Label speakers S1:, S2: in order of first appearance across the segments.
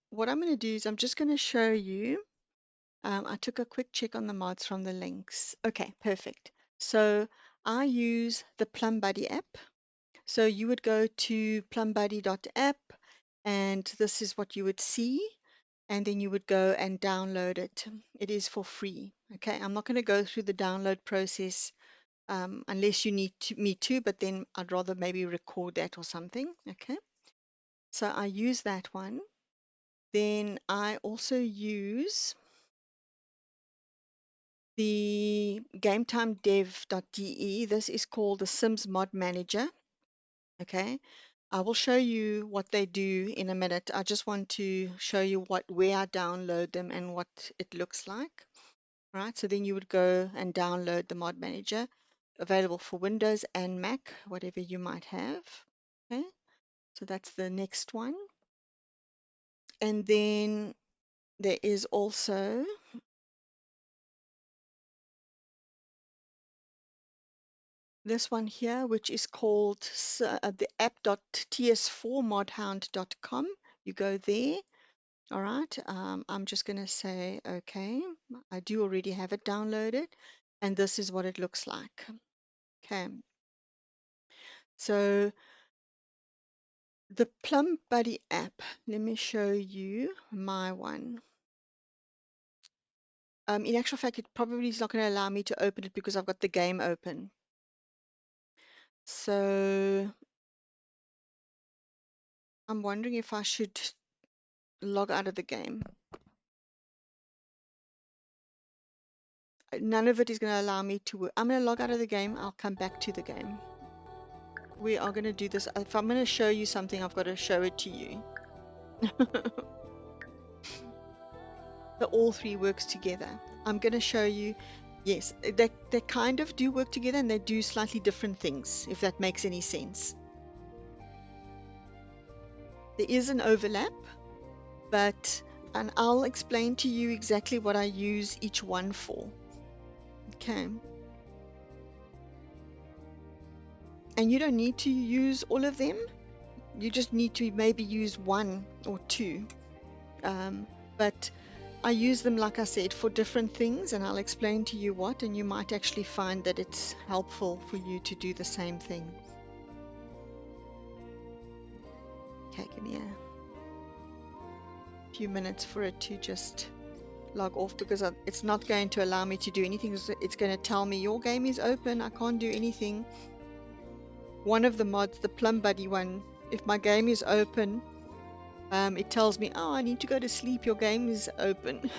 S1: what I'm going to do is I'm just going to show you. I took a quick check on the mods from the links. Okay, perfect. So I use the Plum Buddy app. So you would go to plumbuddy.app, and this is what you would see. And then you would go and download it. It is for free. Okay, I'm not going to go through the download process unless you need me to, but then I'd rather maybe record that or something. Okay, so I use that one. Then I also use the gametimedev.de. This is called the Sims Mod Manager. Okay, I will show you what they do in a minute. I just want to show you where I download them and what it looks like. Right, so then you would go and download the Mod Manager, available for Windows and Mac, whatever you might have. Okay, so that's the next one. And then there is also this one here, which is called the app.ts4modhound.com. You go there. All right. I'm just going to say, okay, I do already have it downloaded, and this is what it looks like. Okay. So the Plum Buddy app, let me show you my one. In actual fact, it probably is not going to allow me to open it because I've got the game open. So I'm wondering if I should log out of the game. None of it is going to allow me to work. I'm going to log out of the game. I'll come back to the game. We are going to do this. If I'm going to show you something, I've got to show it to you. So all three works together. I'm going to show you. Yes, they kind of do work together, and they do slightly different things, if that makes any sense. There is an overlap, and I'll explain to you exactly what I use each one for. Okay. And you don't need to use all of them. You just need to maybe use one or two. But I use them, like I said, for different things, and I'll explain to you what, and you might actually find that it's helpful for you to do the same thing. Okay, give me a few minutes for it to just log off, because it's not going to allow me to do anything. It's going to tell me your game is open. I can't do anything. One of the mods, the Plum Buddy one, if my game is open, it tells me, oh, I need to go to sleep. Your game is open.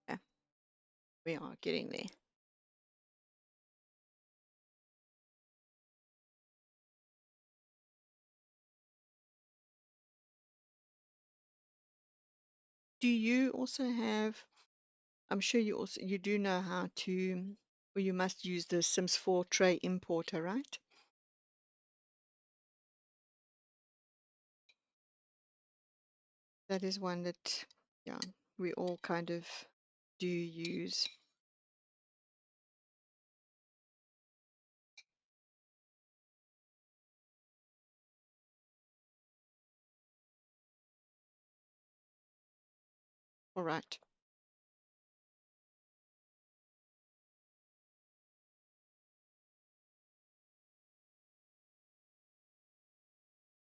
S1: Yeah, we are getting there. Do you also have, I'm sure you do know how to, or you must use the Sims 4 tray importer, right? That is one that, yeah, we all kind of do use. All right.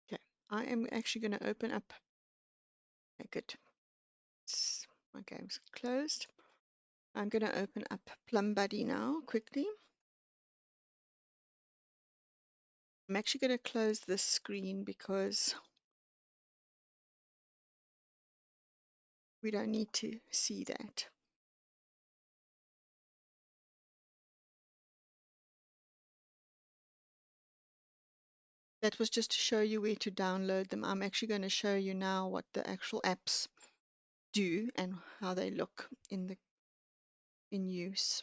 S1: Okay. I am actually going to open up. Okay, good. My game's closed. I'm going to open up Plum Buddy now quickly. I'm actually going to close this screen because we don't need to see that. That was just to show you where to download them. I'm actually going to show you now what the actual apps do and how they look in use.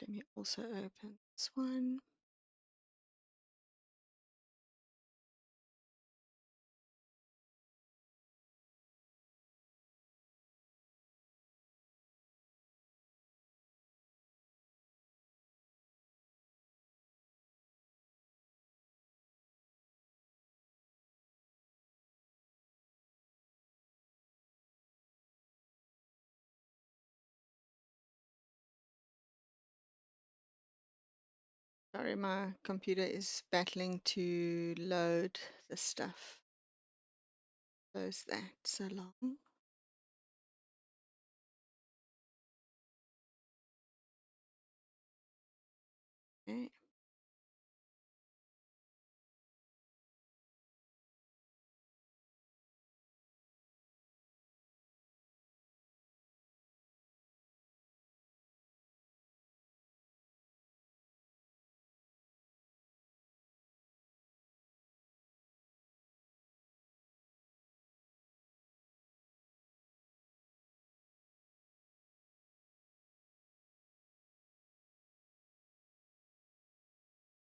S1: Let me also open this one. Sorry, my computer is battling to load the stuff. Close that so long. Okay.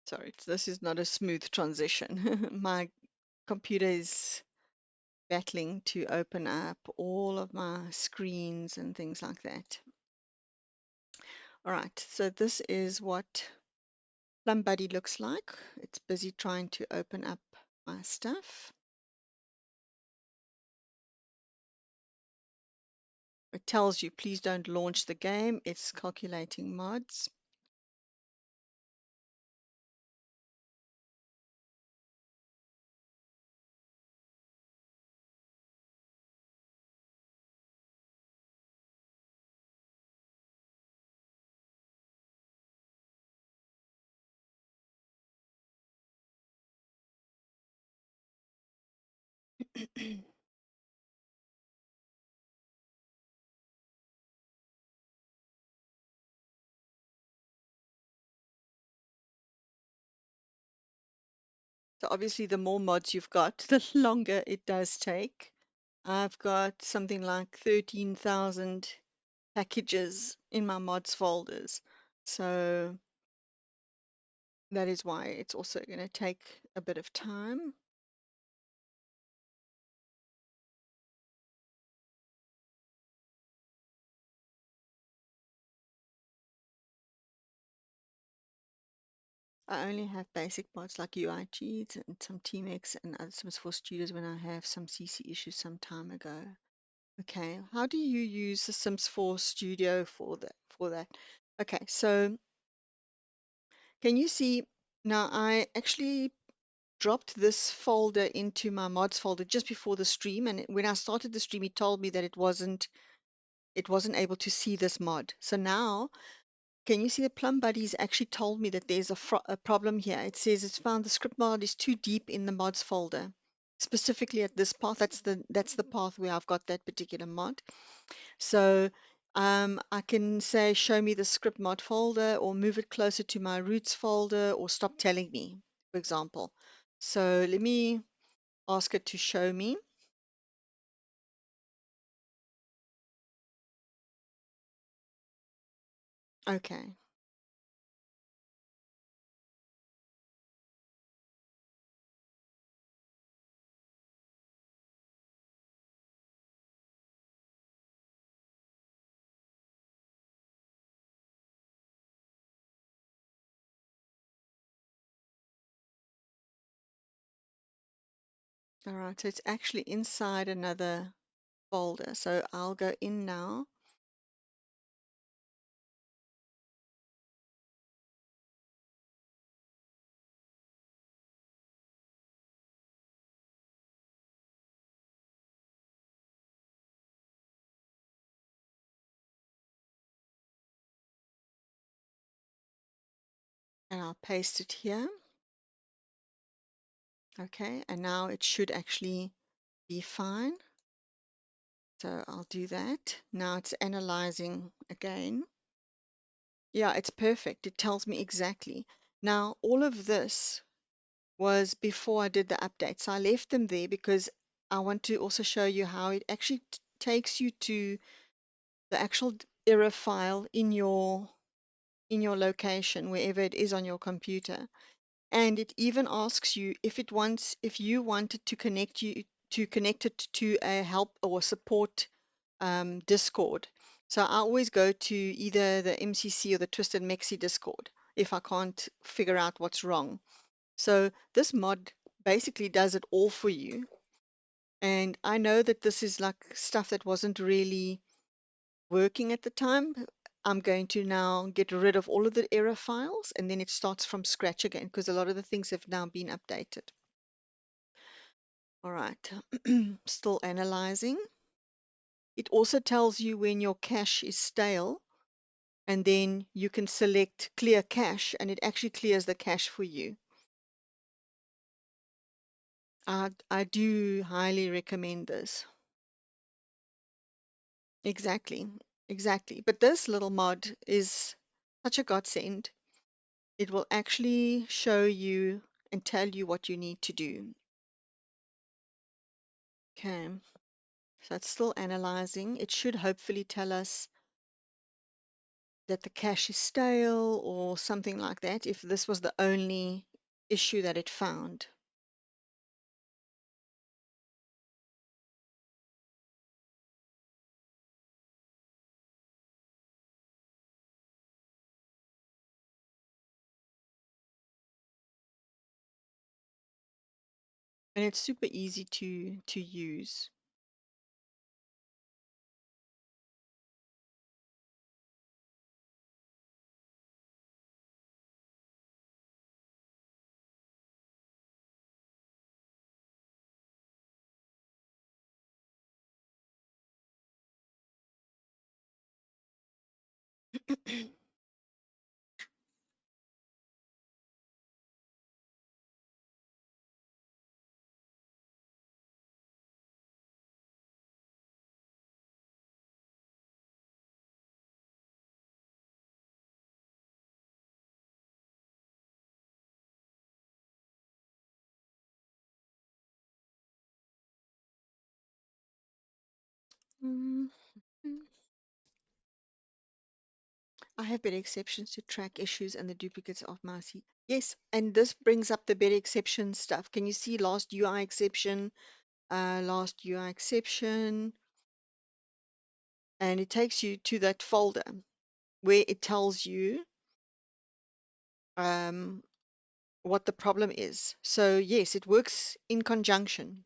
S1: Sorry, this is not a smooth transition. My computer is battling to open up all of my screens and things like that. All right, so this is what Plum Buddy looks like. It's busy trying to open up my stuff. It tells you, please don't launch the game. It's calculating mods. So obviously, the more mods you've got, the longer it does take. I've got something like 13,000 packages in my mods folders. So that is why it's also going to take a bit of time. I only have basic mods like UIGs and some TMX and other Sims 4 Studios when I have some CC issues some time ago. Okay, how do you use the Sims 4 Studio for that? Okay, so can you see now I actually dropped this folder into my mods folder just before the stream, and when I started the stream it told me that it wasn't able to see this mod. So now can you see the Plum Buddies actually told me that there's a problem here. It says it's found the script mod is too deep in the mods folder, specifically at this path. That's the path where I've got that particular mod. So I can say, show me the script mod folder or move it closer to my roots folder or stop telling me, for example. So let me ask it to show me. Okay. All right. So it's actually inside another folder. So I'll go in now. And I'll paste it here. Okay, and now it should actually be fine. So I'll do that. Now it's analyzing again. Yeah, it's perfect. It tells me exactly. Now, all of this was before I did the update. So I left them there because I want to also show you how it actually takes you to the actual error file in your location, wherever it is on your computer. And it even asks you if you wanted to connect it to a help or support Discord. So I always go to either the MCC or the Twisted Mexi Discord if I can't figure out what's wrong. So this mod basically does it all for you. And I know that this is like stuff that wasn't really working at the time. I'm going to now get rid of all of the error files, and then it starts from scratch again because a lot of the things have now been updated. All right, still analyzing. It also tells you when your cache is stale, and then you can select clear cache, and it actually clears the cache for you. I do highly recommend this. Exactly, exactly. But this little mod is such a godsend. It will actually show you and tell you what you need to do. Okay, so it's still analyzing. It should hopefully tell us that the cache is stale or something like that if this was the only issue that it found. And it's super easy to use. Mm, I have better exceptions to track issues and the duplicates of my C. Yes, and this brings up the better exception stuff. Can you see last UI exception, last UI exception, and it takes you to that folder where it tells you um, what the problem is. So yes, it works in conjunction.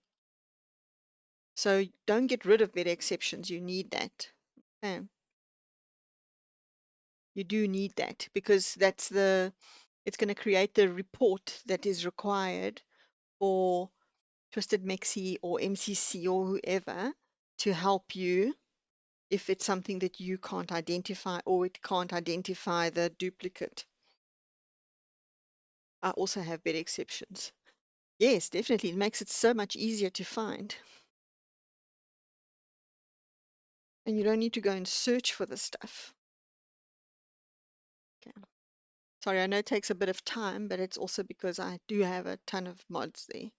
S1: So don't get rid of better exceptions. You need that. Okay. You do need that because it's going to create the report that is required for Twisted Mexi or MCC or whoever to help you if it's something that you can't identify or it can't identify the duplicate. I also have better exceptions. Yes, definitely. It makes it so much easier to find. And you don't need to go and search for the stuff. Okay. Sorry, I know it takes a bit of time, but it's also because I do have a ton of mods there.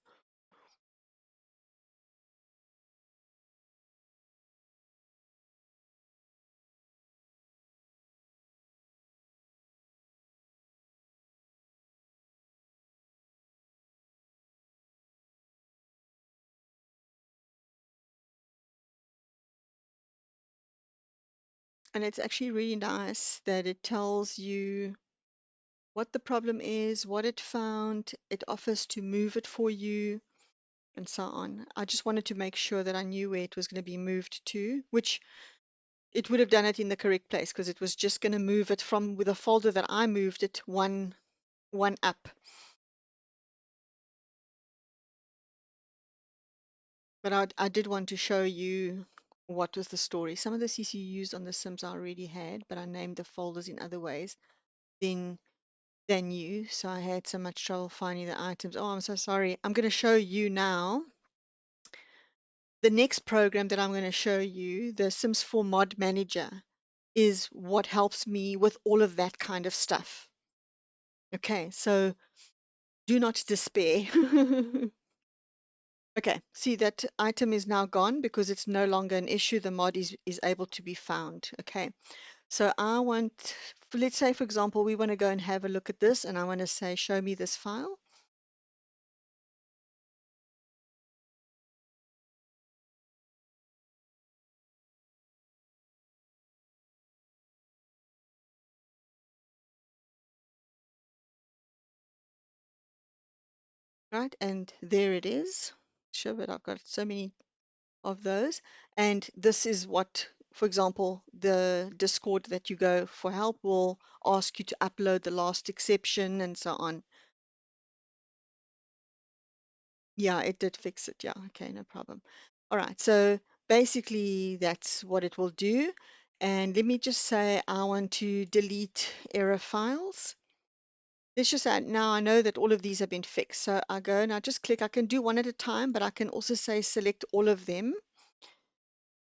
S1: And it's actually really nice that it tells you what the problem is, what it found, it offers to move it for you, and so on. I just wanted to make sure that I knew where it was going to be moved to, which it would have done it in the correct place because it was just going to move it from with a folder that I moved it one up. But I did want to show you what was the story. Some of the CCUs on the Sims I already had, but I named the folders in other ways than you. So I had so much trouble finding the items. Oh, I'm so sorry. I'm going to show you now. The next program that I'm going to show you, the Sims 4 Mod Manager, is what helps me with all of that kind of stuff. Okay, so do not despair. Okay, see that item is now gone because it's no longer an issue. The mod is able to be found. Okay, so I want, let's say, for example, we want to go and have a look at this, and I want to say, show me this file. Right, and there it is. Sure, but I've got so many of those, and this is what for example, the Discord that you go for help will ask you to upload the last exception and so on. Yeah, it did fix it. Yeah, okay, no problem. All right, so basically that's what it will do. And let me just say I want to delete error files. Let's just say now I know that all of these have been fixed. So I go and I just click. I can do one at a time, but I can also say select all of them.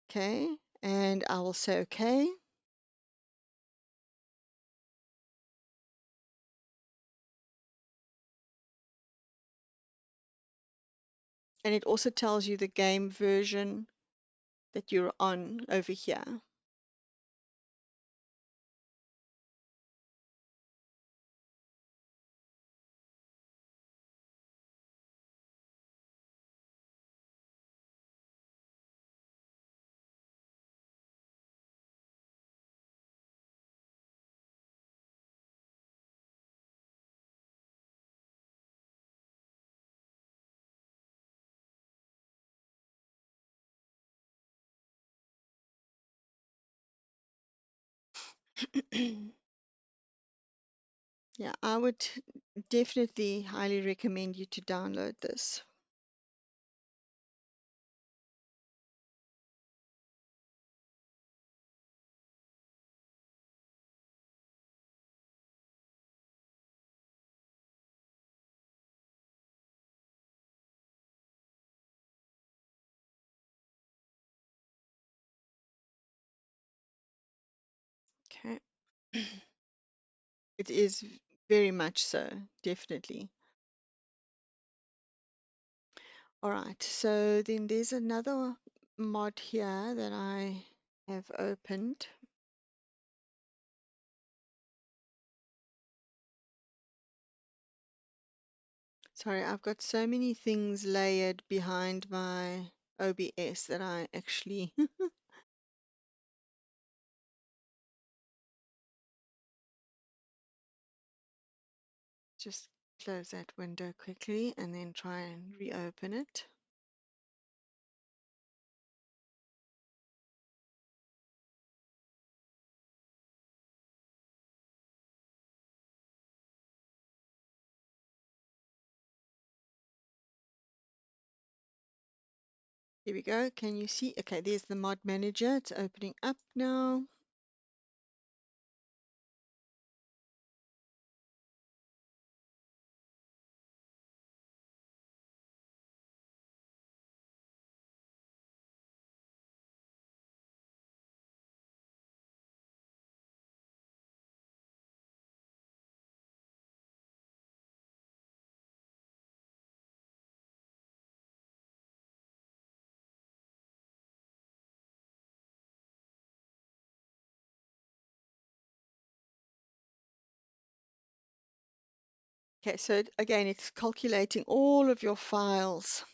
S1: Okay, and I will say okay. And it also tells you the game version that you're on over here. Yeah, I would definitely highly recommend you to download this. Okay. It is very much so, definitely. All right, so then there's another mod here that I have opened. Sorry, I've got so many things layered behind my OBS that I actually just close that window quickly and then try and reopen it. Here we go. Can you see? Okay, there's the mod manager. It's opening up now. Okay, so again, it's calculating all of your files.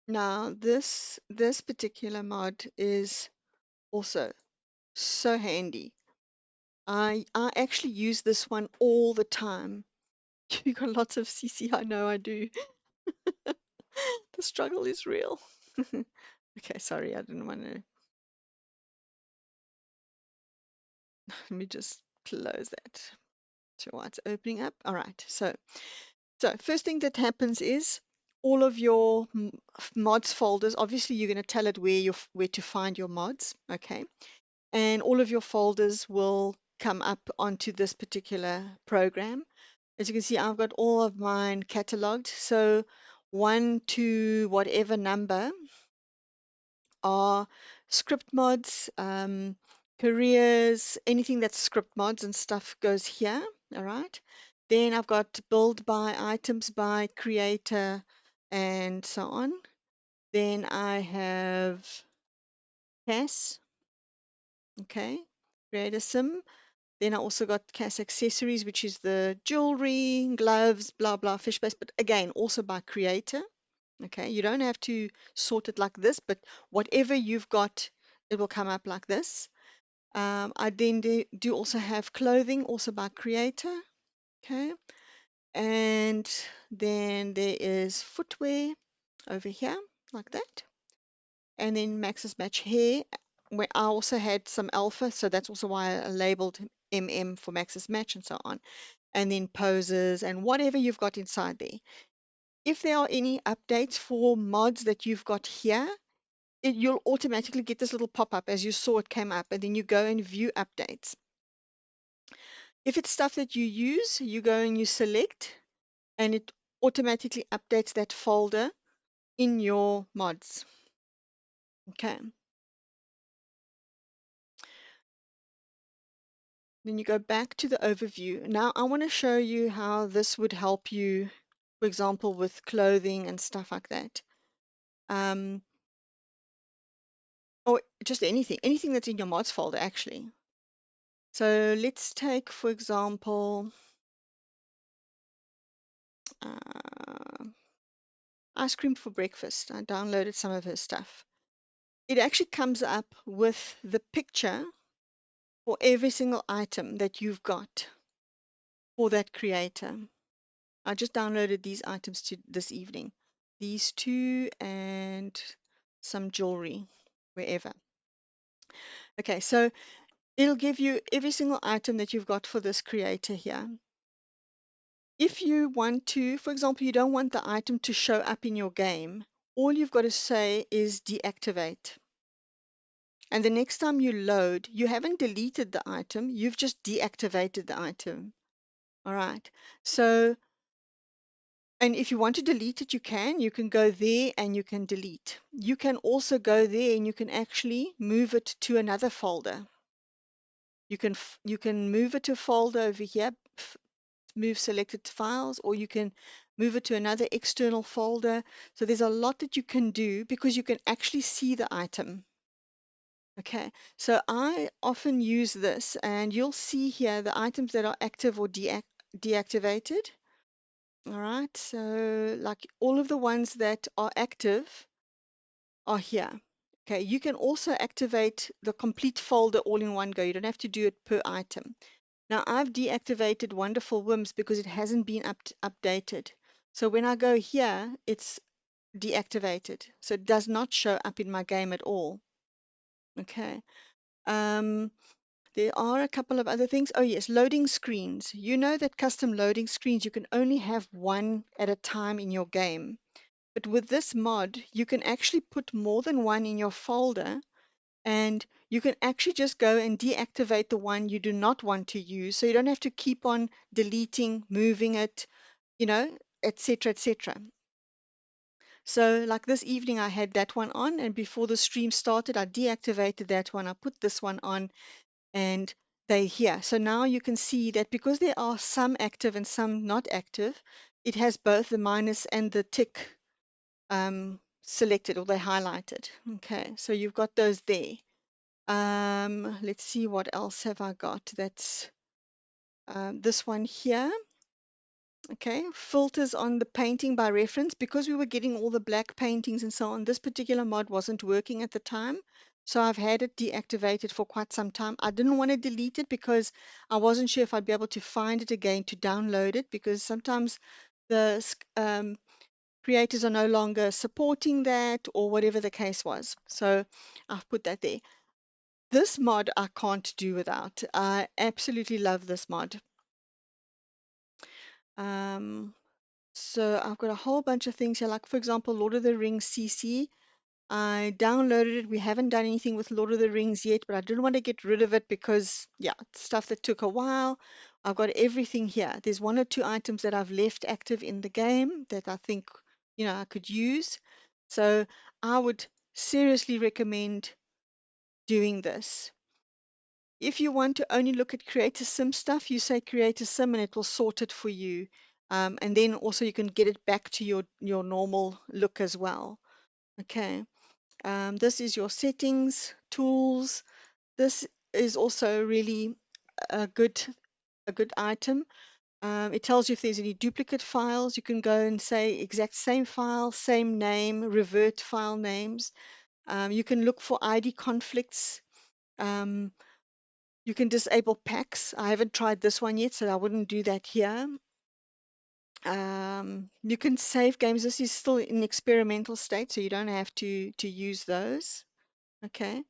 S1: Now, this particular mod is also so handy. I actually use this one all the time. You got lots of CC, I know I do. The struggle is real. Okay, sorry, I didn't want to. Let me just close that. So while it's opening up. All right. So first thing that happens is all of your mods folders. Obviously, you're going to tell it where to find your mods. Okay, and all of your folders will come up onto this particular program. As you can see, I've got all of mine cataloged. So 1 to whatever number are script mods, careers, anything that's script mods and stuff goes here. All right. Then I've got build by, items by, creator, and so on. Then I have CAS. Okay. create a sim. Then I also got CAS accessories, which is the jewelry, gloves, blah, blah, fish base, but again, also by creator. Okay, you don't have to sort it like this, but whatever you've got, it will come up like this. I then do also have clothing, also by creator. Okay, and then there is footwear over here, like that. And then Max's Match hair, where I also had some alpha, so that's also why I labeled MM for Max's Match and so on. And then poses and whatever you've got inside there. If there are any updates for mods that you've got here, you'll automatically get this little pop-up as you saw it came up, and then you go and view updates. If it's stuff that you use, you go and you select, and it automatically updates that folder in your mods. Okay. Then you go back to the overview. Now I want to show you how this would help you, for example, with clothing and stuff like that. Um, or just anything that's in your mods folder, actually. So let's take, for example, uh, ice cream for breakfast. I downloaded some of her stuff. It actually comes up with the picture for every single item that you've got for that creator. I just downloaded these items to this evening. These two and some jewelry, wherever. Okay, so it'll give you every single item that you've got for this creator here. If you want to, for example, you don't want the item to show up in your game, all you've got to say is deactivate. And the next time you load, you haven't deleted the item, you've just deactivated the item. All right. So, and if you want to delete it, you can go there and you can delete. You can also go there and you can actually move it to another folder. You can move it to a folder over here, move selected files, or you can move it to another external folder. So there's a lot that you can do because you can actually see the item. Okay, so I often use this, and you'll see here the items that are active or deactivated. All right, so like all of the ones that are active are here. Okay, you can also activate the complete folder all in one go. You don't have to do it per item. Now I've deactivated Wonderful Whims because it hasn't been updated. So when I go here, it's deactivated. So it does not show up in my game at all. Okay. Um, there are a couple of other things. Oh yes, loading screens. You know that custom loading screens, you can only have one at a time in your game. But with this mod, you can actually put more than one in your folder, and you can actually just go and deactivate the one you do not want to use. So you don't have to keep on deleting, moving it, etc., etc. So like this evening, I had that one on, and before the stream started, I deactivated that one. I put this one on, and they're here. So now you can see that because there are some active and some not active, it has both the minus and the tick selected, or they highlighted. Okay, so you've got those there. Let's see, what else have I got? That's this one here. Okay, filters on the painting by reference. Because we were getting all the black paintings and so on, this particular mod wasn't working at the time. So I've had it deactivated for quite some time. I didn't want to delete it because I wasn't sure if I'd be able to find it again to download it, because sometimes the creators are no longer supporting that, or whatever the case was. So I've put that there. This mod I can't do without. I absolutely love this mod. Um, so I've got a whole bunch of things here, like for example, Lord of the Rings CC. I downloaded it. We haven't done anything with Lord of the Rings yet, but I didn't want to get rid of it because, yeah, it's stuff that took a while. I've got everything here. There's one or two items that I've left active in the game that I think, I could use. So I would seriously recommend doing this. If you want to only look at Create a Sim stuff, you say Create a Sim and it will sort it for you. And then also you can get it back to your normal look as well. Okay. This is your settings, tools. This is also really a good a good item. It tells you if there's any duplicate files. You can go and say exact same file, same name, revert file names. You can look for ID conflicts. Um, you can disable packs. I haven't tried this one yet, so I wouldn't do that here. You can save games. This is still in experimental state, so you don't have to use those. Okay.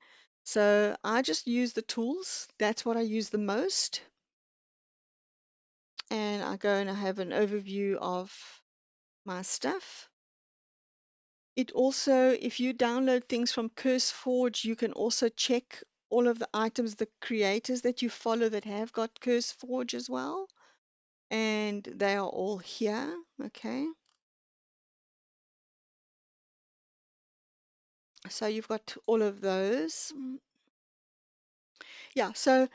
S1: So I just use the tools. That's what I use the most. And I go and I have an overview of my stuff. It also, if you download things from CurseForge, you can also check all of the items, the creators that you follow that have got CurseForge as well. And they are all here. Okay. So you've got all of those. Yeah, so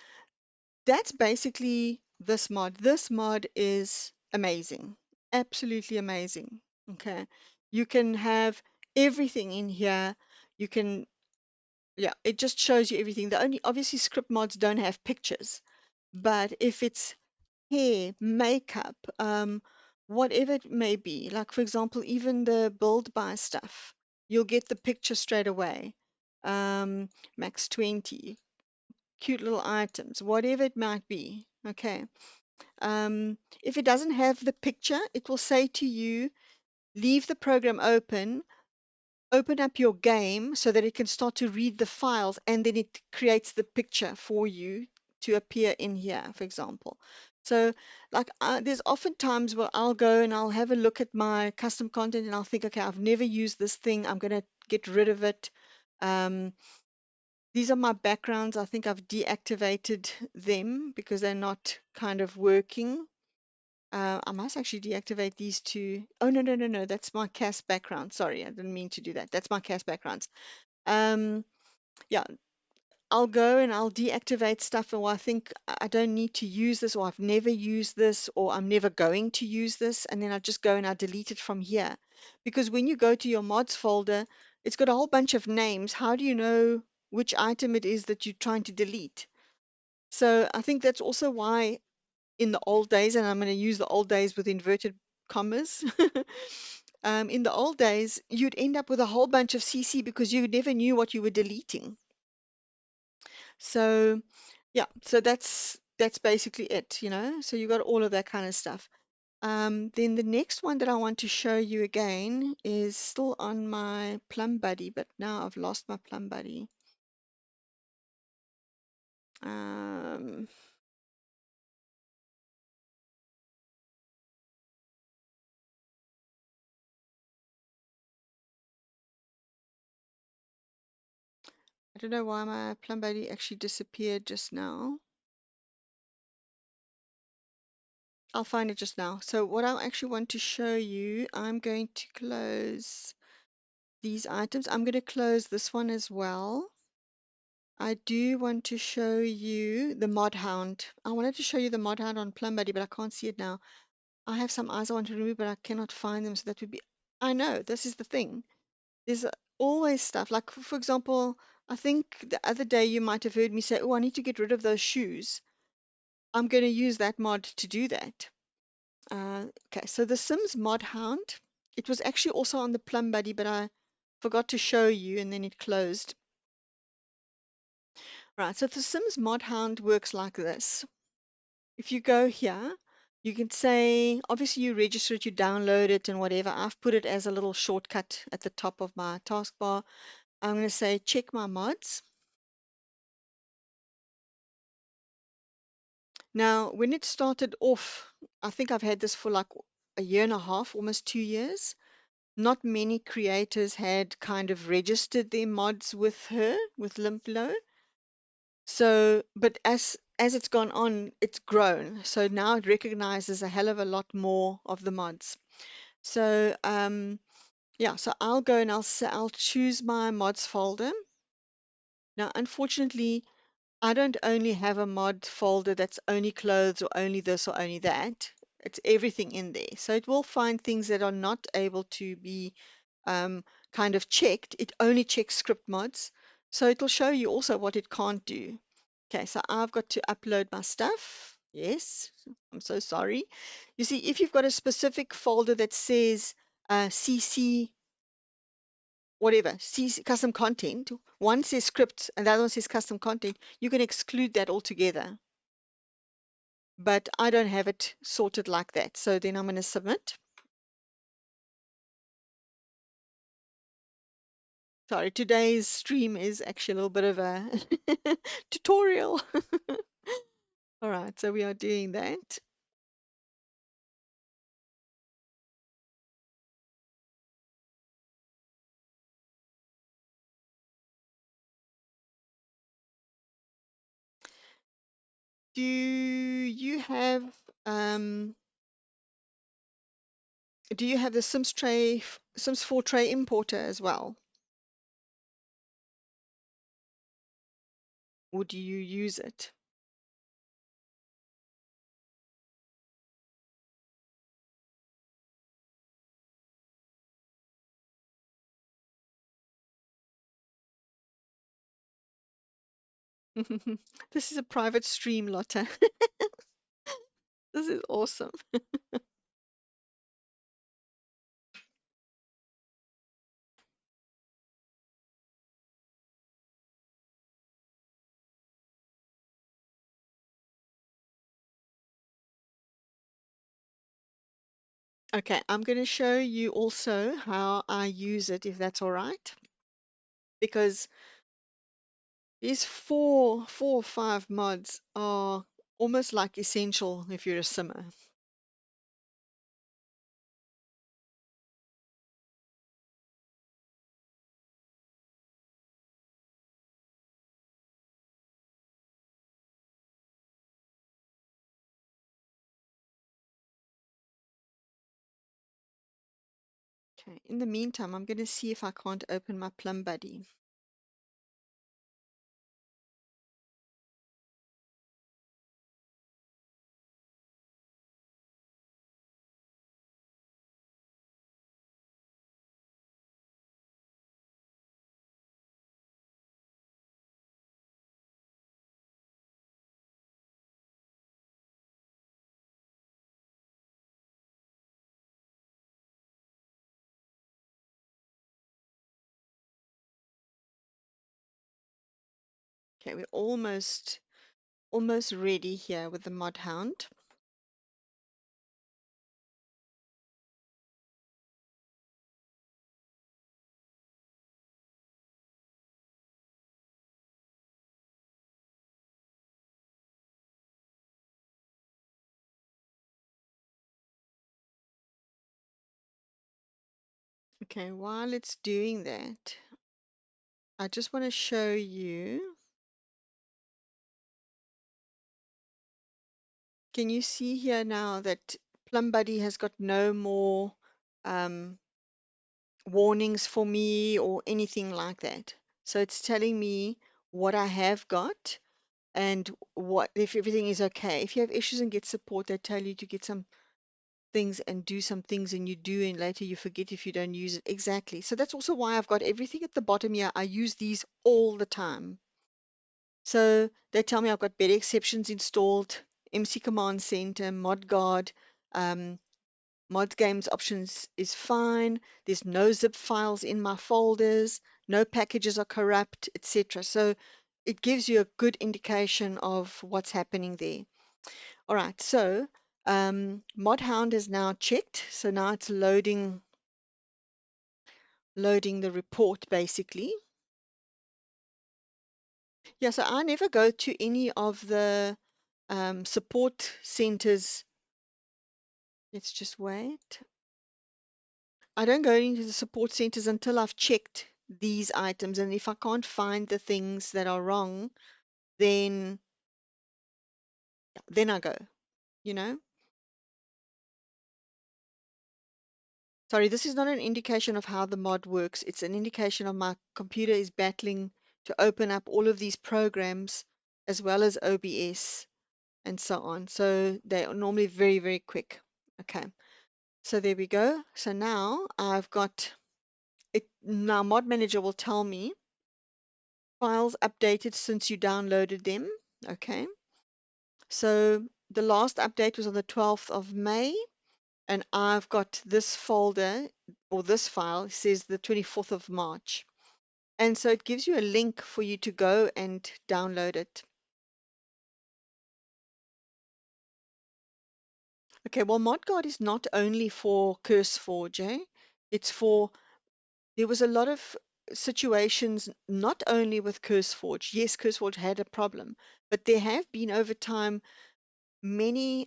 S1: that's basically this mod. This mod is amazing, absolutely amazing. Okay, you can have everything in here. You can, yeah, it just shows you everything. The only, obviously, script mods don't have pictures, but if it's hair, makeup, whatever it may be, like for example, even the build by stuff, you'll get the picture straight away. Max 20, cute little items, whatever it might be. Okay. If it doesn't have the picture, it will say to you, leave the program open, open up your game so that it can start to read the files, and then it creates the picture for you to appear in here, for example. So, like, there's often times where I'll go and I'll have a look at my custom content and I'll think, okay, I've never used this thing. I'm going to get rid of it. Um, These are my backgrounds. I think I've deactivated them because they're not kind of working. I must actually deactivate these two. Oh, no, no, no, no. That's my cast background. Sorry, I didn't mean to do that. That's my cast backgrounds. Um, yeah, I'll go and I'll deactivate stuff, or I think I don't need to use this, or I've never used this, or I'm never going to use this. And then I just go and I delete it from here. Because when you go to your mods folder, it's got a whole bunch of names. How do you know which item it is that you're trying to delete? So I think that's also why in the old days, and I'm going to use the old days with inverted commas, in the old days, you'd end up with a whole bunch of CC because you never knew what you were deleting. So yeah, so that's basically it, you know. So you got all of that kind of stuff. Then the next one that I want to show you again is still on my Plum Buddy, but now I've lost my Plum Buddy. Um, I don't know why my Plum Buddy actually disappeared just now. I'll find it just now. So what I actually want to show you, I'm going to close these items. I'm going to close this one as well. I do want to show you the Mod Hound. I wanted to show you the Mod Hound on Plum Buddy, but I can't see it now. I have some eyes I want to remove, but I cannot find them. So that would be, I know, this is the thing. There's always stuff. Like, for example, I think the other day you might have heard me say, oh, I need to get rid of those shoes. I'm going to use that mod to do that. Okay, so the Sims Mod Hound, it was actually also on the Plum Buddy, but I forgot to show you and then it closed. Right, so the Sims Mod Hound works like this. If you go here, you can say, obviously you register it, you download it and whatever. I've put it as a little shortcut at the top of my taskbar. I'm going to say check my mods. Now, when it started off, I think I've had this for like a year and a half, almost 2 years. Not many creators had kind of registered their mods with her, with Limplo. So, but as it's gone on, it's grown. So now it recognizes a hell of a lot more of the mods. So, yeah, so I'll go and I'll choose my mods folder. Now, unfortunately, I don't only have a mod folder that's only clothes or only this or only that. It's everything in there. So it will find things that are not able to be kind of checked. It only checks script mods. So it'll show you also what it can't do. Okay, so I've got to upload my stuff. Yes, I'm so sorry. You see, if you've got a specific folder that says CC whatever, CC custom content, one says scripts and the other one says custom content, you can exclude that altogether. But I don't have it sorted like that. So then I'm going to submit. Sorry, today's stream is actually a little bit of a tutorial. All right, so we are doing that. Do you have um, do you have the Sims 4 tray importer as well? Or do you use it? This is a private stream, Lotta. This is awesome. Okay, I'm going to show you also how I use it, if that's all right, because these four or five mods are almost like essential if you're a simmer. Okay, in the meantime, I'm going to see if I can't open my Plum Buddy. Okay, we're almost ready here with the mod hound. Okay, while it's doing that, I just want to show you. Can you see here now that Plum Buddy has got no more um, warnings for me or anything like that? So it's telling me what I have got and what if everything is okay. If you have issues and get support, they tell you to get some things and do some things and you do and later you forget if you don't use it. Exactly. So that's also why I've got everything at the bottom here. I use these all the time. So they tell me I've got better exceptions installed, MC Command Center, Mod Guard, um, Mod Games options is fine. There's no zip files in my folders, no packages are corrupt, etc. So it gives you a good indication of what's happening there. All right, so Mod Hound is now checked. So now it's loading the report basically. Yeah, so I never go to any of the support centers. Let's just wait. I don't go into the support centers until I've checked these items. And if I can't find the things that are wrong, then I go, you know. Sorry, this is not an indication of how the mod works. It's an indication of my computer is battling to open up all of these programs as well as OBS and so on. So they are normally very, very quick. Okay, so there we go. So now I've got it. Now Mod Manager will tell me files updated since you downloaded them. Okay, so the last update was on the 12th of May, and I've got this folder or this file says the 24th of March. And so it gives you a link for you to go and download it. Okay, well, ModGuard is not only for CurseForge, eh? It's for, there was a lot of situations, not only with CurseForge. Yes, CurseForge had a problem, but there have been over time many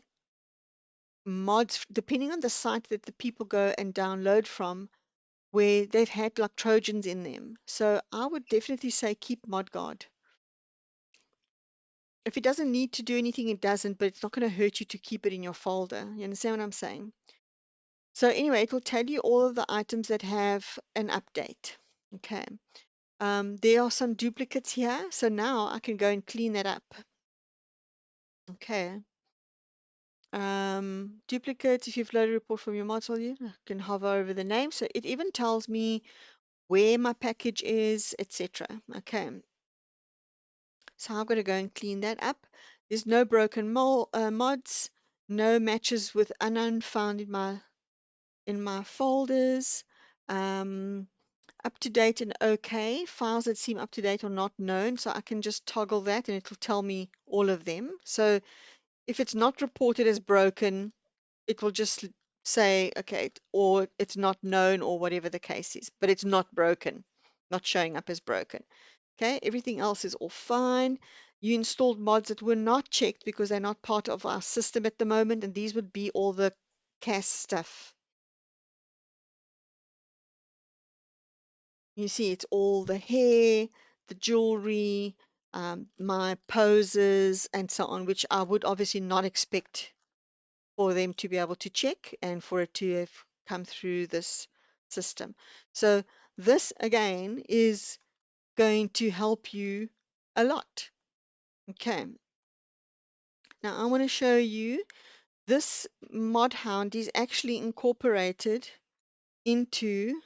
S1: mods, depending on the site that the people go and download from, where they've had like Trojans in them. So I would definitely say keep ModGuard. If it doesn't need to do anything, it doesn't, but it's not going to hurt you to keep it in your folder. You understand what I'm saying? So anyway, it will tell you all of the items that have an update. Okay. There are some duplicates here. So now I can go and clean that up. Okay. Duplicates, if you've loaded a report from your module, you can hover over the name. So it even tells me where my package is, etc. Okay. So I'm going to go and clean that up. There's no broken mods, no matches with unknown found in my folders. Um, Up to date and okay. Files that seem up to date or not known. So I can just toggle that and it will tell me all of them. So if it's not reported as broken, it will just say, okay, or it's not known or whatever the case is, but it's not broken, not showing up as broken. Okay, everything else is all fine. You installed mods that were not checked because they're not part of our system at the moment, and these would be all the CAS stuff. You see, it's all the hair, the jewelry, my poses, and so on, which I would obviously not expect for them to be able to check and for it to have come through this system. So this again is going to help you a lot. Okay, now I want to show you this mod hound is actually incorporated into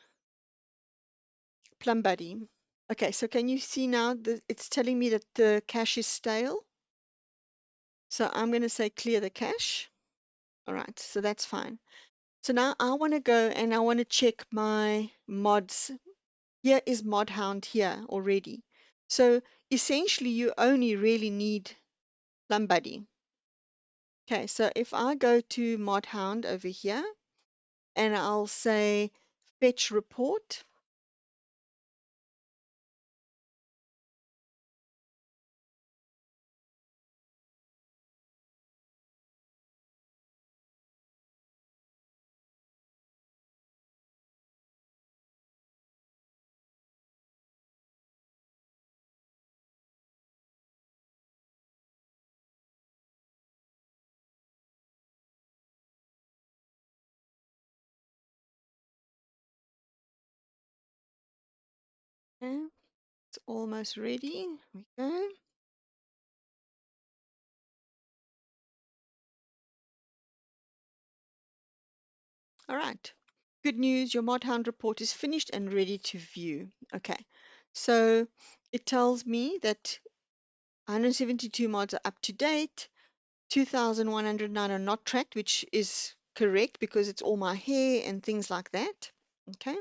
S1: Plum Buddy. Okay, so can you see now that it's telling me that the cache is stale? So I'm going to say clear the cache. All right, so that's fine. So now I want to go and I want to check my mods. Here is Mod Hound here already. So essentially you only really need Plum Buddy. Okay, so if I go to Mod Hound over here and I'll say fetch report. Okay, it's almost ready. Here we go. All right. Good news, your Mod Hound report is finished and ready to view. Okay, so it tells me that 172 mods are up to date, 2,109 are not tracked, which is correct because it's all my hair and things like that. Okay.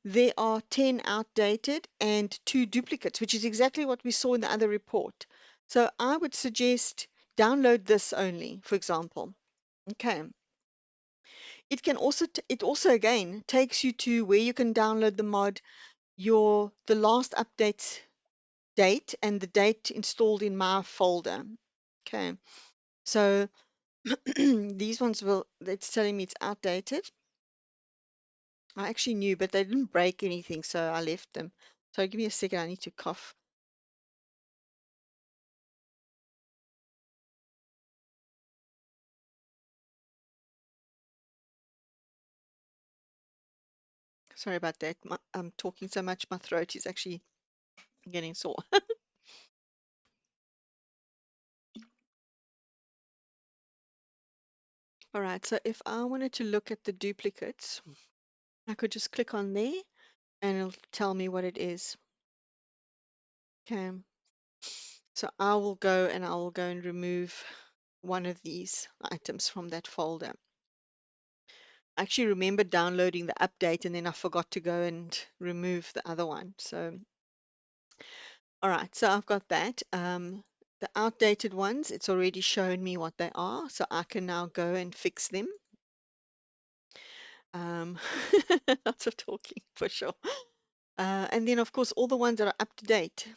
S1: There are 10 outdated and 2 duplicates, which is exactly what we saw in the other report. So I would suggest download this only, for example. Okay. It can also it also again takes you to where you can download the mod, the last update date and the date installed in my folder. Okay. So these ones it's telling me it's outdated. I actually knew, but they didn't break anything, so I left them. So give me a second, I need to cough. Sorry about that. I'm talking so much, my throat is actually getting sore. All right, so if I wanted to look at the duplicates, I could just click on there and it'll tell me what it is. Okay. So I will go and remove one of these items from that folder. I actually remember downloading the update and then I forgot to go and remove the other one. So, all right, so I've got that. The outdated ones, it's already shown me what they are, so I can now go and fix them. Um, Lots of talking for sure. And then, of course, all the ones that are up to date,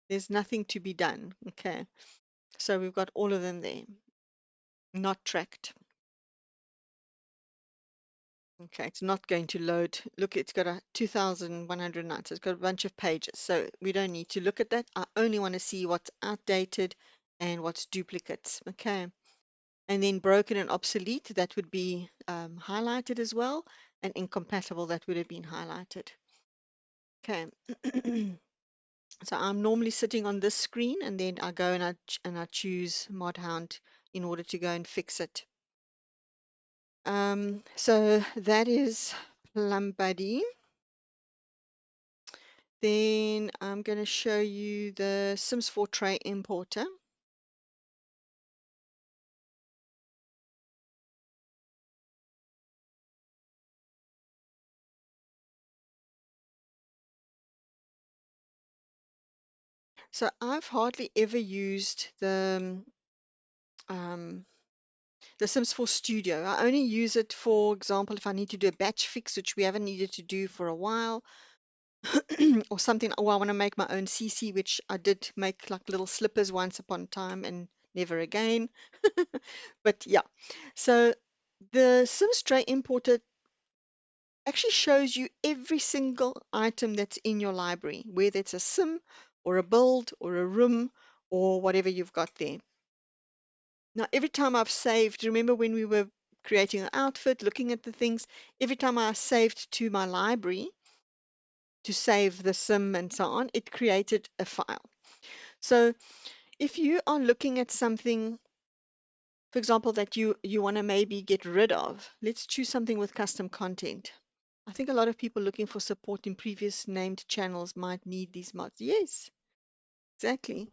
S1: there's nothing to be done. Okay, so we've got all of them there, not tracked. Okay, it's not going to load. Look, it's got a 2,109, so it's got a bunch of pages. So we don't need to look at that. I only want to see what's outdated and what's duplicates. Okay, and then broken and obsolete, that would be highlighted as well, and incompatible, that would have been highlighted. Okay, so I'm normally sitting on this screen, and then I go and I choose Mod Hound in order to go and fix it. So that is Plum Buddy. Then I'm going to show you the Sims 4 tray importer. So I've hardly ever used the Sims 4 Studio. I only use it, for example, if I need to do a batch fix, which we haven't needed to do for a while, or something, or I want to make my own CC, which I did make like little slippers once upon a time and never again. But yeah, so the Sims tray importer actually shows you every single item that's in your library, whether it's a sim or a build or a room or whatever you've got there. Now, every time I've saved, remember when we were creating an outfit, looking at the things, every time I saved to my library to save the sim and so on, it created a file. So if you are looking at something, for example, that you want to maybe get rid of, let's choose something with custom content. I think a lot of people looking for support in previous named channels might need these mods. Yes, exactly.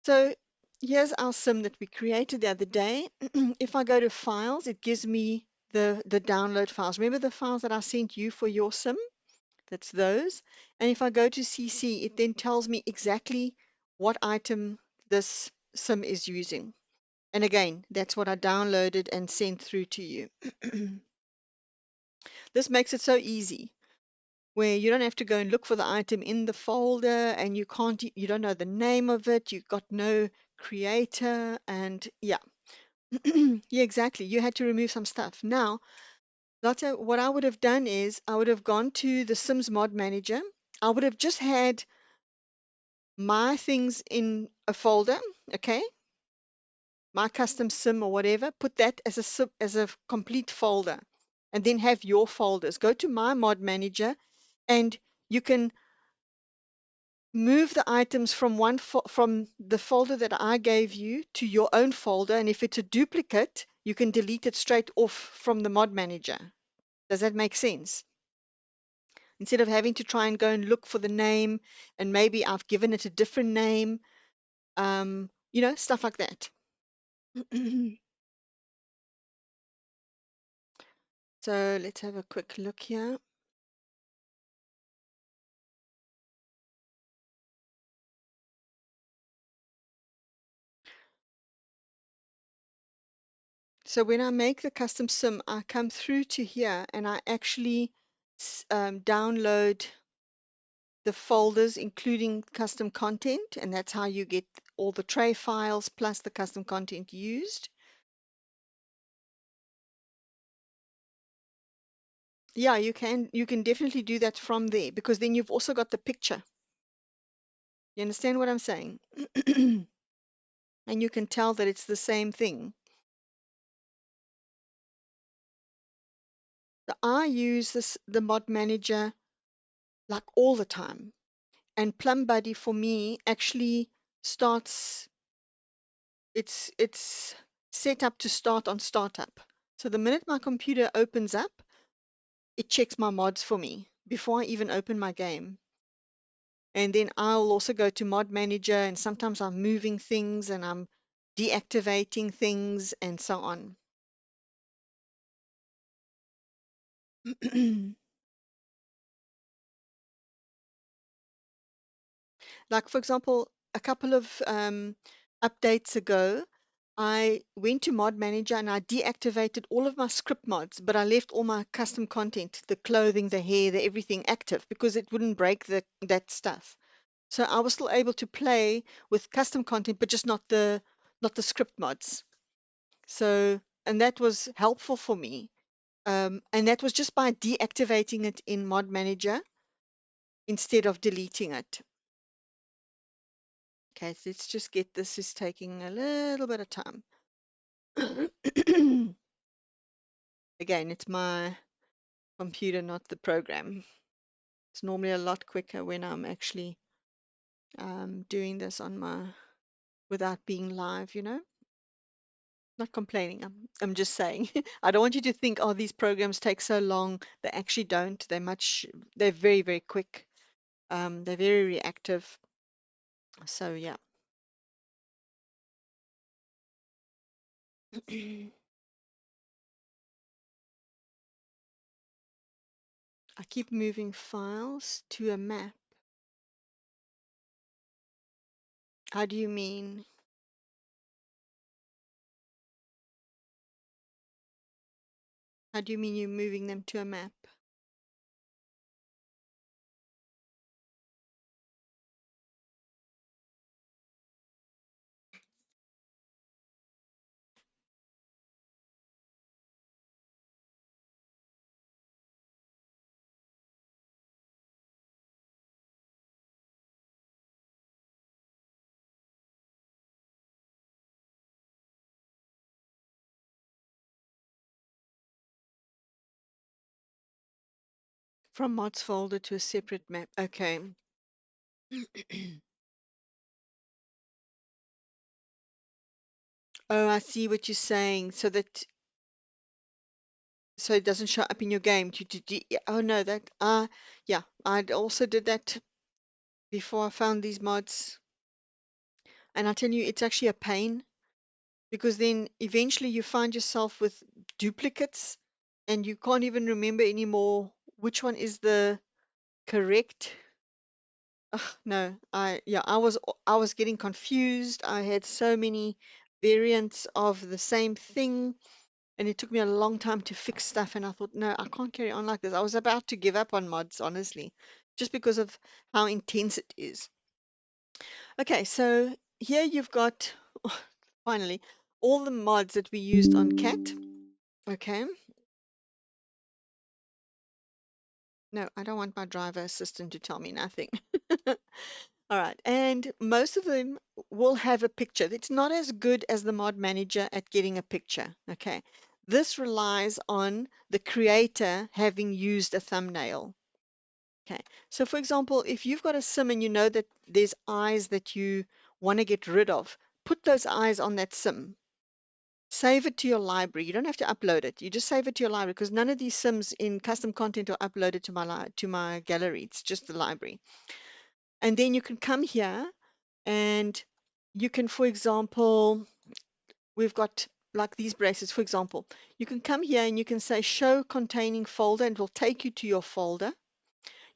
S1: So here's our sim that we created the other day. If I go to files, it gives me the download files. Remember the files that I sent you for your sim? That's those. And if I go to CC, it then tells me exactly what item this sim is using. And again, that's what I downloaded and sent through to you. This makes it so easy, where you don't have to go and look for the item in the folder and you don't know the name of it, you've got no creator, and yeah. Yeah, exactly. You had to remove some stuff. Now, Lotta, what I would have done is I would have gone to the Sims Mod Manager. I would have just had my things in a folder, okay? My custom sim or whatever, put that as a complete folder, and then have your folders. Go to my mod manager, and you can move the items from from the folder that I gave you to your own folder, and if it's a duplicate, you can delete it straight off from the mod manager. Does that make sense? Instead of having to try and go and look for the name, and maybe I've given it a different name, stuff like that. So let's have a quick look here. So when I make the custom sim, I come through to here and I actually download the folders, including custom content, and that's how you get all the tray files plus the custom content used. Yeah, you can definitely do that from there, because then you've also got the picture. You understand what I'm saying? And you can tell that it's the same thing. So I use the mod manager like all the time. And Plum Buddy for me actually starts, it's set up to start on startup. So the minute my computer opens up, it checks my mods for me before I even open my game. And then I'll also go to Mod Manager, and sometimes I'm moving things and I'm deactivating things and so on. Like, for example, a couple of updates ago, I went to Mod Manager and I deactivated all of my script mods, but I left all my custom content, the clothing, the hair, the everything active because it wouldn't break that stuff. So I was still able to play with custom content, but just not the script mods. So, and that was helpful for me. And that was just by deactivating it in Mod Manager instead of deleting it. Okay, so let's just get this is taking a little bit of time. Again, it's my computer, not the program. It's normally a lot quicker when I'm actually doing this on my without being live, you know. Not complaining. I'm just saying. I don't want you to think, oh, these programs take so long. They actually don't. They're very, very quick. They're very reactive. So yeah. I keep moving files to a map. How do you mean? How do you mean you're moving them to a map? From mods folder to a separate map. Okay. Oh, I see what you're saying. So it doesn't show up in your game. Yeah, oh no, that yeah, I also did that before I found these mods. And I tell you, it's actually a pain because then eventually you find yourself with duplicates and you can't even remember anymore which one is the correct. Ugh, no, I was getting confused. I had so many variants of the same thing, and it took me a long time to fix stuff. And I thought, no, I can't carry on like this. I was about to give up on mods, honestly, just because of how intense it is. Okay, so here you've got finally all the mods that we used on Cat. Okay, no, I don't want my driver assistant to tell me nothing. All right, and most of them will have a picture. It's not as good as the mod manager at getting a picture. Okay, this relies on the creator having used a thumbnail. Okay, so for example, if you've got a sim and you know that there's eyes that you want to get rid of, put those eyes on that sim. Save it to your library. You don't have to upload it. You just save it to your library because none of these sims in custom content are uploaded to my gallery. It's just the library. And then you can come here and you can, for example, we've got like these bracelets, for example. You can come here and you can say show containing folder and it will take you to your folder.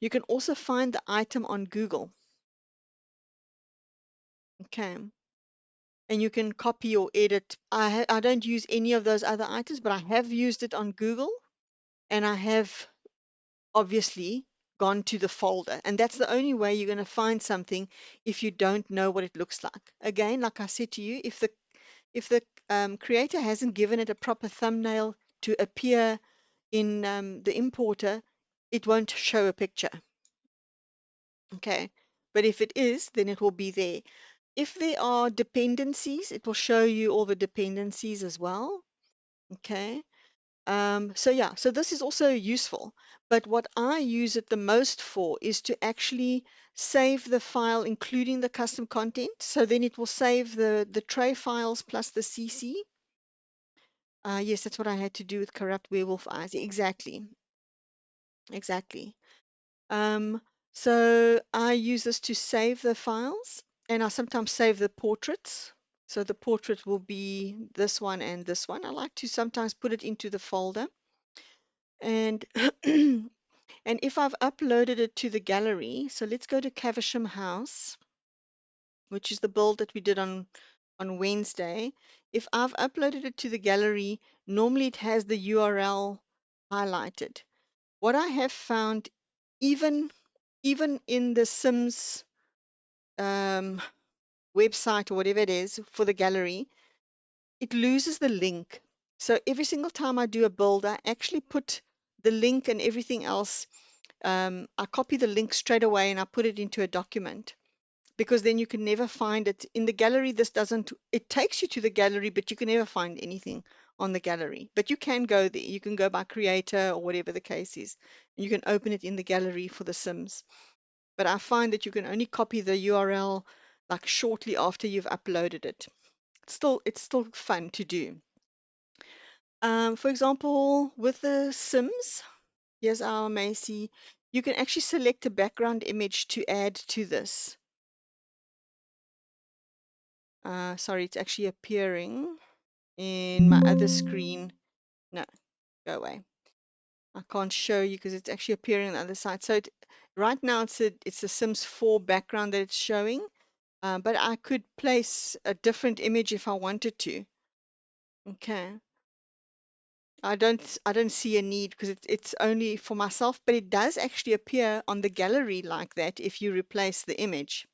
S1: You can also find the item on Google. Okay. And you can copy or edit. I don't use any of those other items, but I have used it on Google and I have obviously gone to the folder. And that's the only way you're going to find something if you don't know what it looks like. Again, like I said to you, if the creator hasn't given it a proper thumbnail to appear in the importer, it won't show a picture. Okay. But if it is, then it will be there. If there are dependencies, it will show you all the dependencies as well. Okay. So yeah, so this is also useful. But what I use it the most for is to actually save the file, including the custom content. So then it will save the tray files plus the CC. Yes, that's what I had to do with Corrupt Werewolf Eyes. Exactly, exactly. Um, So I use this to save the files, and I sometimes save the portraits. So the portrait will be this one and this one. I like to sometimes put it into the folder. And and if I've uploaded it to the gallery, so let's go to Caversham House, which is the build that we did on Wednesday. If I've uploaded it to the gallery, normally it has the URL highlighted. What I have found, even even in the Sims um, website or whatever it is for the gallery, it loses the link. So every single time I do a build, I actually put the link and everything else. I copy the link straight away and I put it into a document, because then you can never find it in the gallery. This doesn't, it takes you to the gallery, but you can never find anything on the gallery. But you can go there. You can go by creator or whatever the case is. And you can open it in the gallery for the Sims. But I find that you can only copy the URL like shortly after you've uploaded it. It's still fun to do. For example, with the Sims, here's our Macy. You can actually select a background image to add to this. Sorry, it's actually appearing in my other screen. No, go away. I can't show you because it's actually appearing on the other side. So right now it's a Sims 4 background that it's showing, but I could place a different image if I wanted to. Okay. I don't see a need because it's only for myself, but it does actually appear on the gallery like that if you replace the image.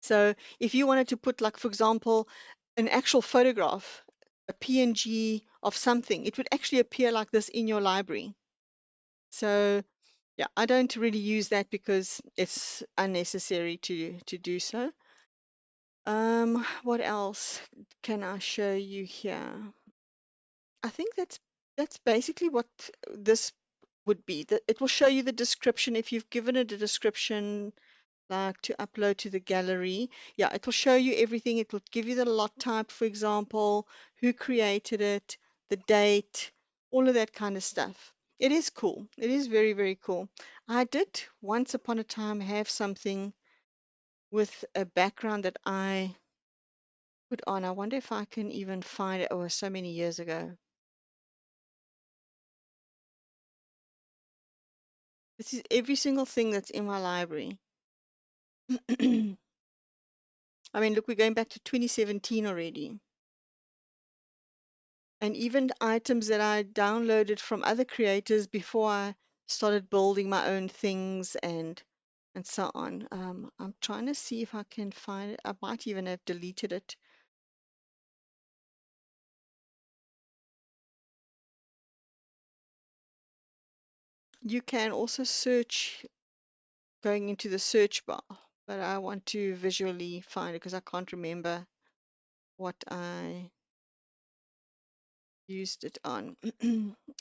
S1: So if you wanted to put, like, for example, an actual photograph, a PNG of something, it would actually appear like this in your library. So yeah, I don't really use that because it's unnecessary to do so. What else can I show you here? I think that's basically what this would be. That it will show you the description if you've given it a description, like to upload to the gallery. Yeah, it will show you everything. It will give you the lot type, for example, who created it, the date, all of that kind of stuff. It is cool. It is very, very cool. I did once upon a time have something with a background that I put on. I wonder if I can even find it. Oh, it was so many years ago. This is every single thing that's in my library. I mean, look, we're going back to 2017 already. And even items that I downloaded from other creators before I started building my own things and so on. I'm trying to see if I can find it. I might even have deleted it. You can also search going into the search bar, but I want to visually find it because I can't remember what I used it on.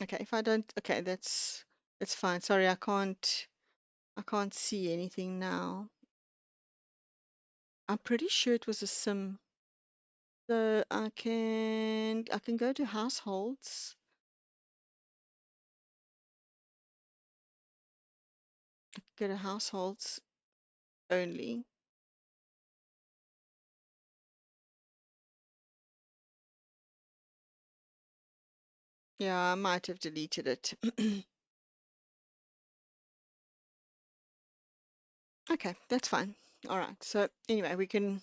S1: Okay, if I don't, okay, that's fine. Sorry, I can't see anything now. I'm pretty sure it was a sim. So I can go to households, go to households only. Yeah, I might have deleted it. Okay, that's fine. All right. So anyway, we can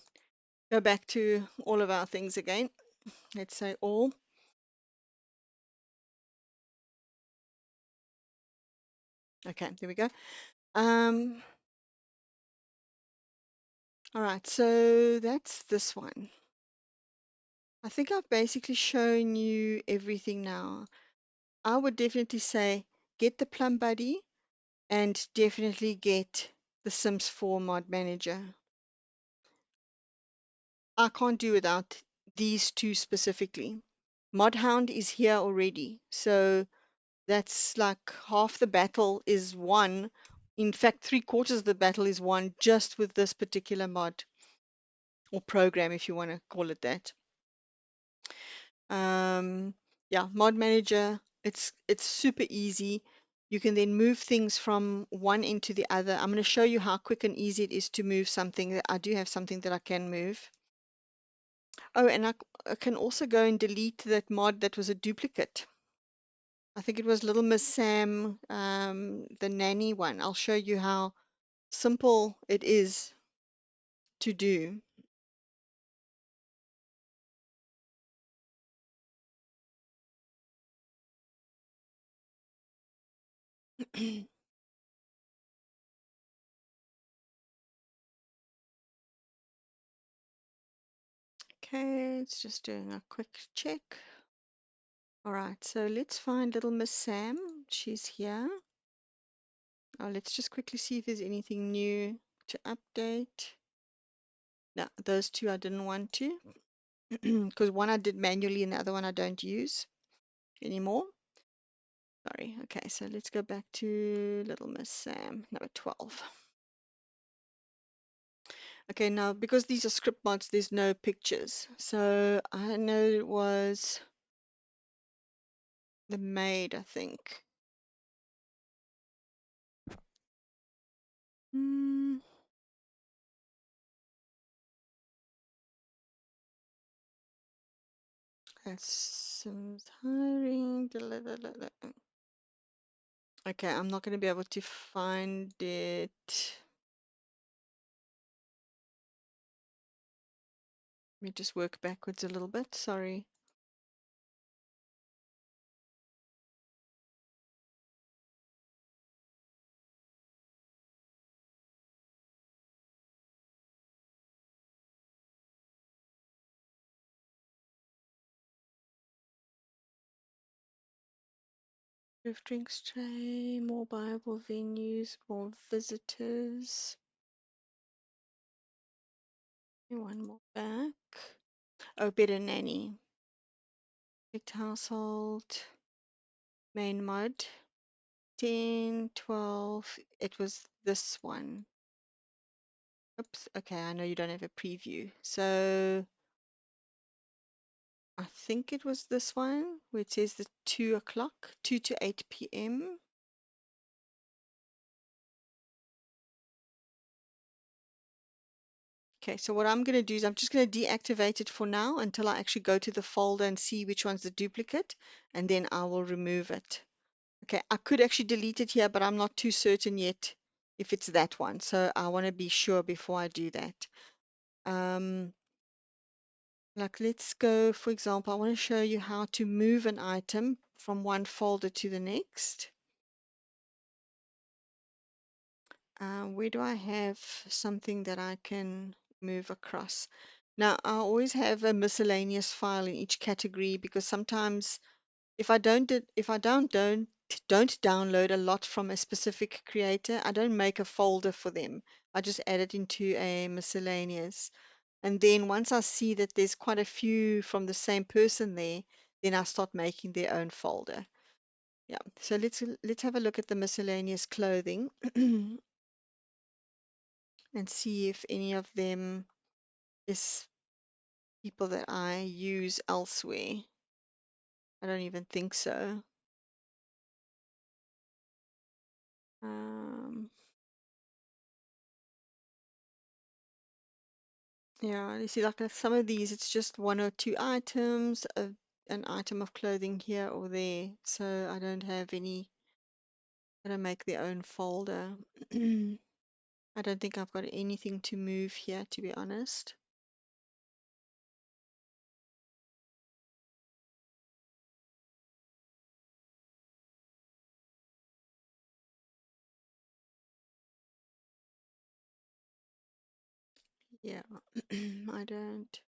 S1: go back to all of our things again. Let's say all. Okay, there we go. Um, all right, so that's this one. I think I've basically shown you everything now. I would definitely say get the Plum Buddy and definitely get the Sims 4 Mod Manager. I can't do without these two specifically. Mod Hound is here already, so that's like half the battle is won. In fact, three-quarters of the battle is won just with this particular mod or program, if you want to call it that. Yeah, Mod Manager, it's super easy. You can then move things from one end to the other. I'm going to show you how quick and easy it is to move something. I do have something that I can move. Oh, and I can also go and delete that mod that was a duplicate. I think it was Little Miss Sam, the nanny one. I'll show you how simple it is to do. Okay, it's just doing a quick check. All right, so let's find Little Miss Sam. She's here. Oh, let's just quickly see if there's anything new to update. No, those two I didn't want to because one I did manually and the other one I don't use anymore. Sorry. Okay, so let's go back to Little Miss Sam, number 12. Okay, now because these are script mods, there's no pictures. So I know it was the maid, I think. Hmm. That's some hiring. Okay, I'm not going to be able to find it. Let me just work backwards a little bit. Sorry. Drinks tray, more Bible venues, more visitors. One more back. Oh, better nanny. Picked household. Main mod. 10, 12. It was this one. Oops. Okay, I know you don't have a preview. So I think it was this one where it says the 2 o'clock, 2 to 8 p.m. Okay, so what I'm going to do is I'm just going to deactivate it for now until I actually go to the folder and see which one's the duplicate, and then I will remove it. Okay, I could actually delete it here, but I'm not too certain yet if it's that one. So I want to be sure before I do that. Like let's go, for example, I want to show you how to move an item from one folder to the next. Where do I have something that I can move across? Now, I always have a miscellaneous file in each category because sometimes if I don't download a lot from a specific creator, I don't make a folder for them. I just add it into a miscellaneous. And then once I see that there's quite a few from the same person there, then I start making their own folder. Yeah. So let's have a look at the miscellaneous clothing and see if any of them is people that I use elsewhere. I don't even think so. Um, yeah, you see, like some of these, it's just one or two items, an item of clothing here or there. So I don't have any, I don't make their own folder. I don't think I've got anything to move here, to be honest. Yeah, I don't.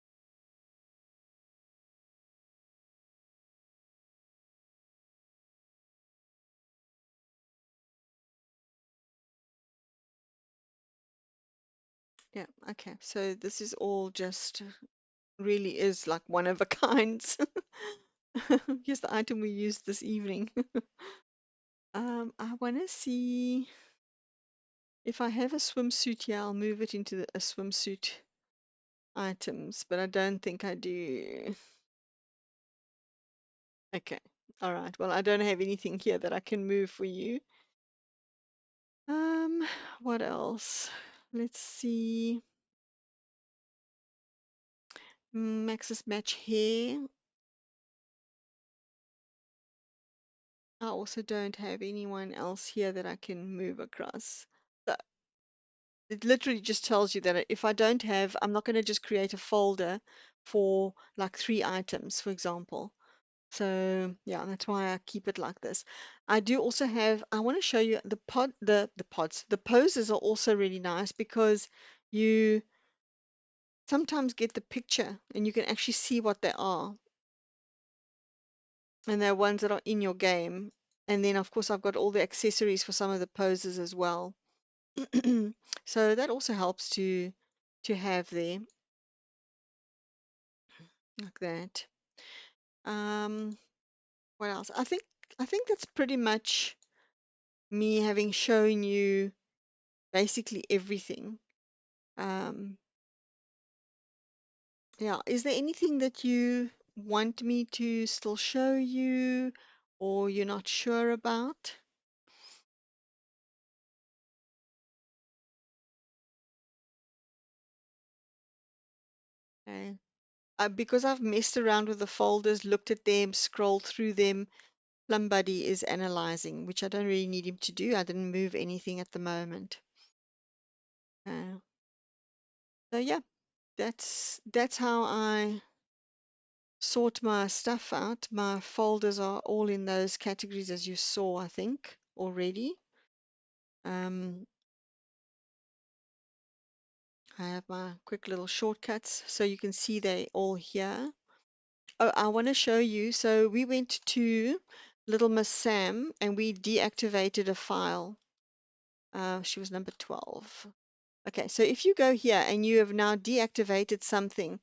S1: Yeah, okay. So this is all just really is like one of a kinds. Here's the item we used this evening. I want to see if I have a swimsuit here, I'll move it into a swimsuit items, but I don't think I do. Okay, All right. Well, I don't have anything here that I can move for you. Um, what else? Let's see. Maxis match here. I also don't have anyone else here that I can move across. So it literally just tells you that if I don't have, I'm not going to just create a folder for like 3 items, for example. So yeah, that's why I keep it like this. I do also have, I want to show you the pods. The poses are also really nice because you sometimes get the picture and you can actually see what they are. And they're ones that are in your game. And then of course I've got all the accessories for some of the poses as well. So that also helps to have there like that. Um, what else? I think that's pretty much me having shown you basically everything. Um, yeah, is there anything that you want me to still show you or you're not sure about? Okay. Because I've messed around with the folders, looked at them, scrolled through them, Plum Buddy is analyzing, which I don't really need him to do. I didn't move anything at the moment. Uh, so yeah, that's how I sort my stuff out. My folders are all in those categories as you saw, I think, already. Um, I have my quick little shortcuts so you can see they all here. Oh, I want to show you. So we went to Little Miss Sam and we deactivated a file. She was number 12. Okay, so if you go here and you have now deactivated something,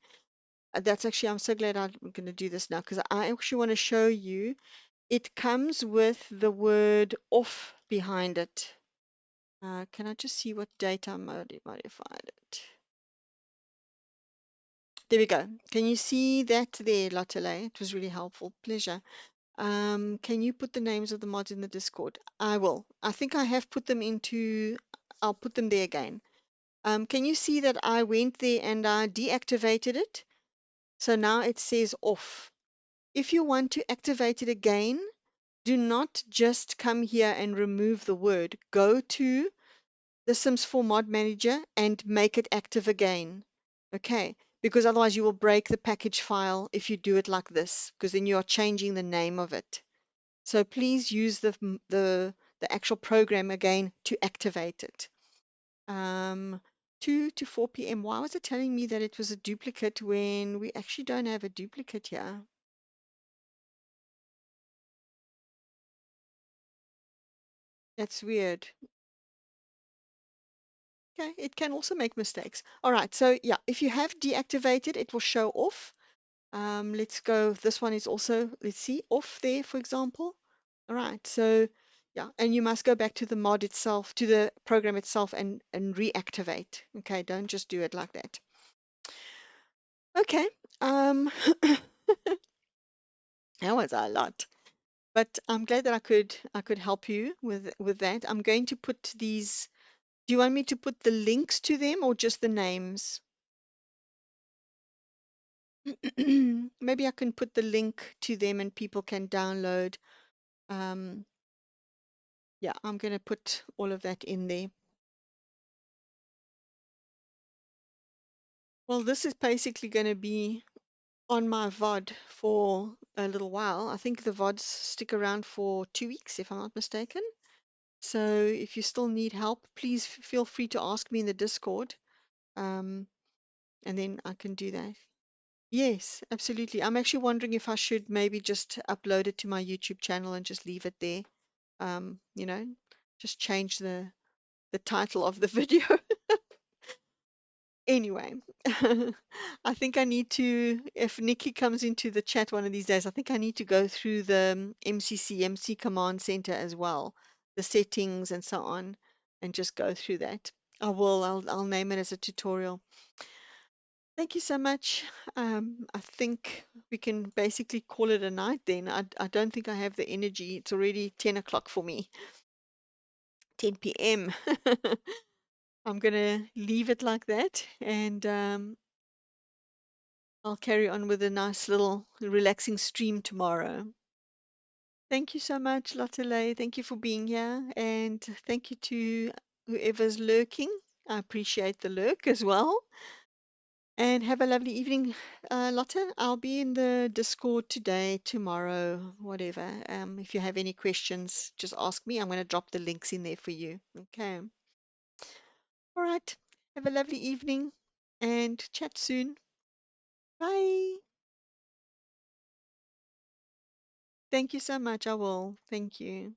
S1: that's actually, I'm so glad I'm going to do this now because I actually want to show you. It comes with the word off behind it. Can I just see what date I modified it? There we go. Can you see that there, Lottele? It was really helpful. Pleasure. Can you put the names of the mods in the Discord? I will. I think I have put them into, I'll put them there again. Can you see that I went there and I deactivated it? So now it says off. If you want to activate it again, do not just come here and remove the word. Go to the Sims 4 Mod Manager and make it active again. Okay, because otherwise you will break the package file if you do it like this, because then you are changing the name of it. So please use the actual program again to activate it. Um, 2 to 4 p.m. Why was it telling me that it was a duplicate when we actually don't have a duplicate here? That's weird. Okay, it can also make mistakes. All right, so yeah, if you have deactivated, it will show off. Let's go. This one is also, let's see, off there, for example. All right, so yeah, and you must go back to the mod itself, to the program itself, and reactivate. Okay, don't just do it like that. Okay, that was a lot, but I'm glad that I could help you with that. I'm going to put these. Do you want me to put the links to them or just the names? Maybe I can put the link to them and people can download. Um, yeah, I'm going to put all of that in there. Well, this is basically going to be on my VOD for a little while. I think the VODs stick around for 2 weeks, if I'm not mistaken. So if you still need help, please feel free to ask me in the Discord, um, and then I can do that. Yes, absolutely. I'm actually wondering if I should maybe just upload it to my YouTube channel and just leave it there. You know, just change the title of the video. Anyway, I think I need to, if Nikki comes into the chat one of these days, I think I need to go through the MC Command Center as well, the settings and so on, and just go through that. I will, I'll name it as a tutorial. Thank you so much. I think we can basically call it a night then. I don't think I have the energy. It's already 10 o'clock for me, 10 p.m. I'm going to leave it like that, and I'll carry on with a nice little relaxing stream tomorrow. Thank you so much, Lotte. Thank you for being here, and thank you to whoever's lurking. I appreciate the lurk as well. And have a lovely evening, Lotte. I'll be in the Discord today, tomorrow, whatever. If you have any questions, just ask me. I'm going to drop the links in there for you. Okay. All right. Have a lovely evening and chat soon. Bye. Thank you so much. I will. Thank you.